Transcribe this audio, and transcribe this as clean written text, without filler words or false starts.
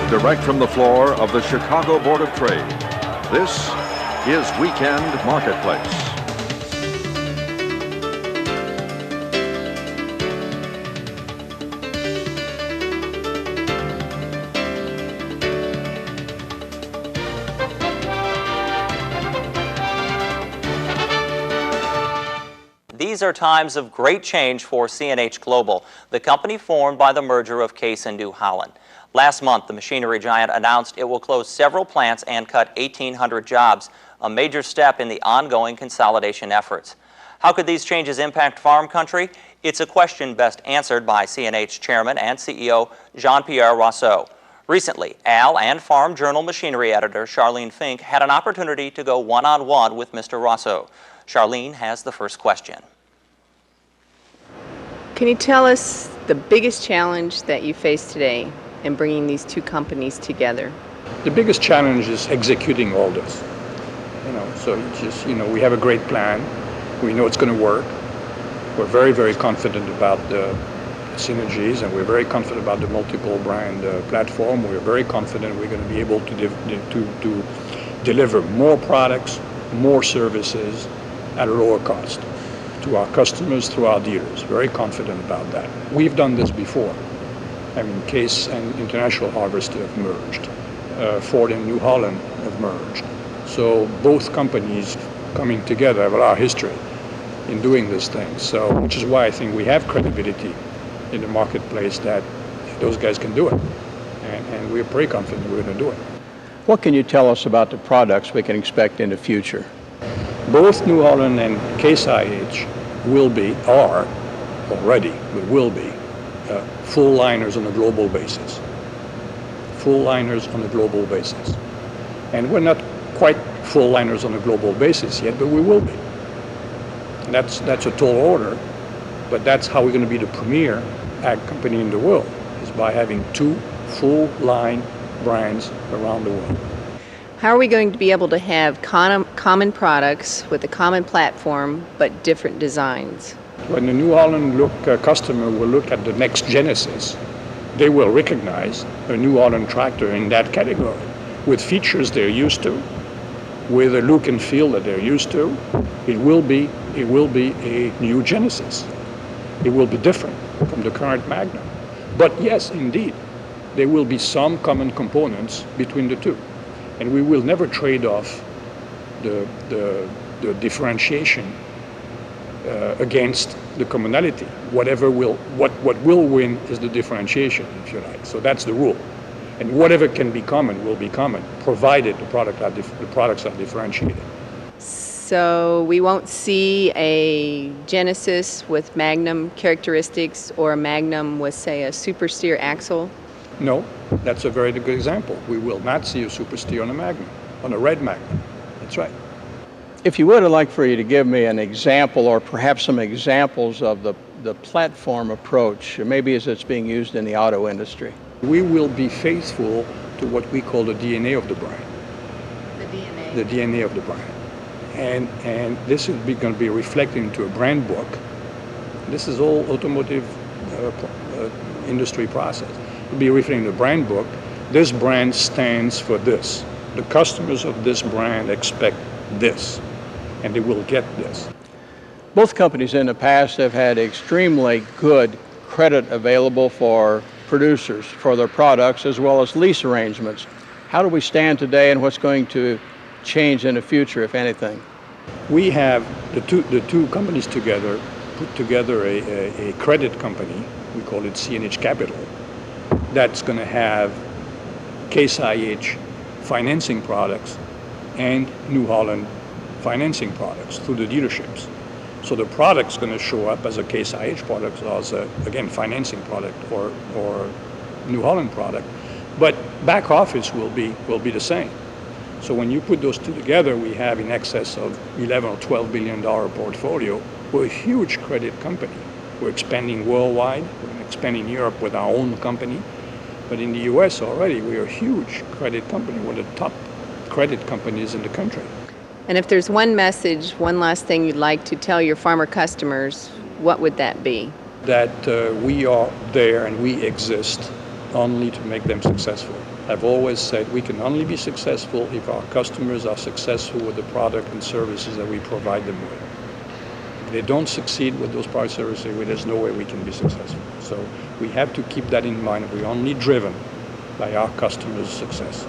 Direct from the floor of the Chicago Board of Trade, this is Weekend Marketplace. These are times of great change for CNH Global, the company formed by the merger of Case and New Holland. Last month, the machinery giant announced it will close several plants and cut 1,800 jobs, a major step in the ongoing consolidation efforts. How could these changes impact farm country? It's a question best answered by CNH Chairman and CEO Jean-Pierre Rosso. Recently, AL and Farm Journal machinery editor Charlene Finck had an opportunity to go one-on-one with Mr. Rosso. Charlene has the first question. Can you tell us the biggest challenge that you face today in bringing these two companies together? The biggest challenge is executing all this. So it's just, we have a great plan. We know it's going to work. We're very, very confident about the synergies, and we're very confident about the multiple brand platform. We're very confident we're going to be able to deliver more products, more services at a lower cost to our customers through our dealers. Very confident about that. We've done this before. Case and International Harvester have merged. Ford and New Holland have merged. So both companies coming together have a lot of history in doing this thing. So, which is why I think we have credibility in the marketplace that those guys can do it. And we're pretty confident we're going to do it. What can you tell us about the products we can expect in the future? Both New Holland and Case IH are already full liners on a global basis. Full liners on a global basis. And we're not quite full liners on a global basis yet, but we will be. And that's a tall order, but that's how we're going to be the premier ag company in the world, is by having two full line brands around the world. How are we going to be able to have common products with a common platform but different designs? When the New Holland customer will look at the next Genesis, they will recognize a New Holland tractor in that category with features they're used to, with a look and feel that they're used to. It will be a new Genesis. It will be different from the current Magnum. But yes, indeed, there will be some common components between the two. And we will never trade off the differentiation against the commonality. What will win is the differentiation, if you like. So that's the rule. And whatever can be common will be common, provided the products are differentiated. So we won't see a Genesis with Magnum characteristics or a Magnum with, say, a SuperSteer axle? No, that's a very good example. We will not see a SuperSteer on a Magnum, on a red Magnum. That's right. If you would, I'd like for you to give me an example or perhaps some examples of the platform approach, maybe as it's being used in the auto industry. We will be faithful to what we call the DNA of the brand. The DNA? The DNA of the brand. And this is going to be reflected into a brand book. This is all automotive industry process. It will be reflected in the brand book. This brand stands for this. The customers of this brand expect this, and they will get this. Both companies in the past have had extremely good credit available for producers for their products, as well as lease arrangements. How do we stand today, and what's going to change in the future, if anything? We have the two companies together, put together a credit company. We call it CNH Capital. That's going to have Case IH financing products and New Holland financing products through the dealerships. So the product's going to show up as a Case IH product, or as a, again, financing product or New Holland product. But back office will be the same. So when you put those two together, we have in excess of $11 or $12 billion portfolio. We're a huge credit company. We're expanding worldwide. We're expanding in Europe with our own company. But in the US already, we're a huge credit company, one of the top credit companies in the country. And if there's one message, one last thing you'd like to tell your farmer customers, what would that be? That we are there and we exist only to make them successful. I've always said we can only be successful if our customers are successful with the product and services that we provide them with. If they don't succeed with those products and services, there's no way we can be successful. So we have to keep that in mind. We're only driven by our customers' success.